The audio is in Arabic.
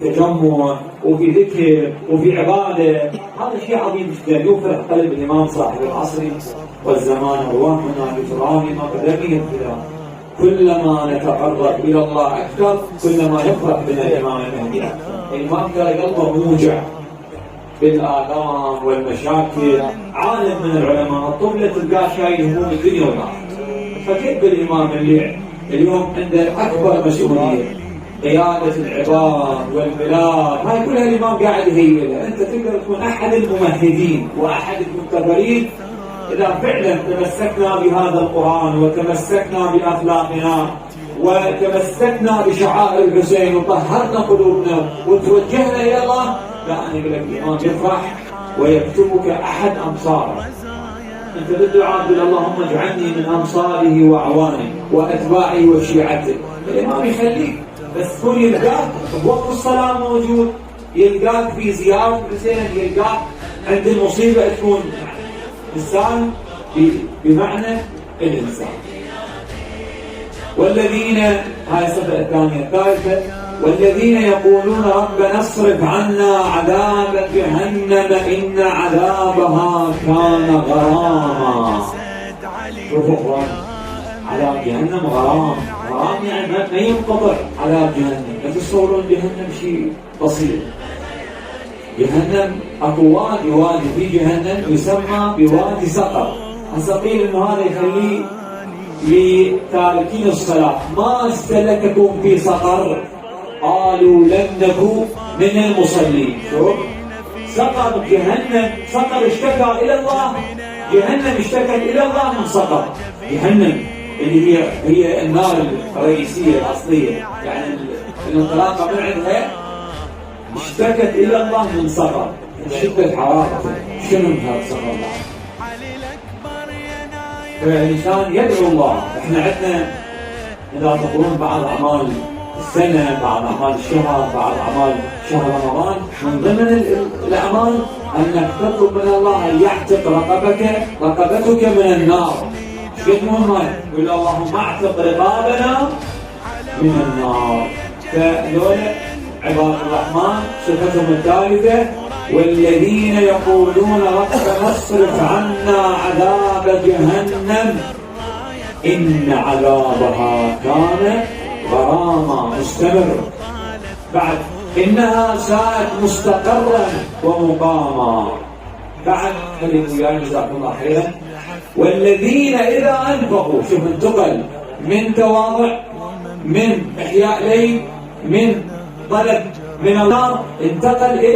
تجمع وفي ذكر وفي عباده، هذا شيء عظيم جدا يفرح قلب الامام صاحب العصر والزمان. ارواحنا بتراب قدمه الكرام، كلما نتقرب الى الله اكثر كلما يفرح بنا الامام المهدي اكثر. الامام ترى قلبه موجع بالآلام والمشاكل، عالم من العلماء الطفله تلقاه شايل هموم الدنيا والاخره، فكيف بالامام اللي اليوم عنده اكبر مسؤوليه قيادة العباد والبلاد، هاي كلها الإمام قاعد يهيئها. أنت تقدر تكون أحد الممهدين وأحد المنتظرين إذا فعلا تمسكنا بهذا القرآن وتمسكنا بأخلاقنا وتمسكنا بشعائر الحسين وطهرنا قلوبنا وتوجهنا إلى الله، لا أنا أقول لك الإمام يفرح ويكتبك أحد أمصاره. أنت بالدعاء تقول اللهم اجعلني من أنصاره وأعوانه وأتباعه وشيعته، الإمام يخليك بس تكون يلقاك بوقت الصلاة موجود، يلقاك في زيارة الحسين، يلقاك عند المصيبة تكون إنسان بمعنى الإنسان. والذين، هاي الصفحة الثانية الثالثة، والذين يقولون ربنا اصرف عنا عذاب جهنم إن عذابها كان غراما. شوفوا عذاب جهنم غرام، غرام يعني ما ينقطع عذاب جهنم. لا تتصورون جهنم شيء بسيط. جهنم اكو وادي في جهنم يسمى بوادي سقر. السقيل انه هذا يخليه لتاركين الصلاة، ما سلككم في سقر قالوا لم نكن من المصلين. شوف سقر جهنم، سقر اشتكى الى الله، جهنم اشتكت الى الله من سقر. جهنم اللي هي النار الرئيسية الأصلية، يعني الانطلاقة من عندها اشتكت إلى الله من سقر، شدة حرارة. شنو هذا سقر الله؟ فالإنسان يدعو الله. احنا عندنا إذا تقولون بعض أعمال السنة، بعض أعمال الشهر، بعض أعمال شهر رمضان، من ضمن الأعمال أنك تطلب من الله أن يعتق رقبتك من النار. قد مهم يقول اللهم اعتق رقابنا من النار. فهذول عباد الرحمن صفتهم الثالثة، والذين يقولون ربنا اصرف عنا عذاب جهنم إن عذابها كان غراما مستمر. بعد إنها ساءت مستقرا ومقاما. بعد خليكم وياي جزاكم الله خيرا. والذين إذا أنفقوا، شوف انتقل من تواضع، من إحياء ليل، من طلب من النار، انتقل إلى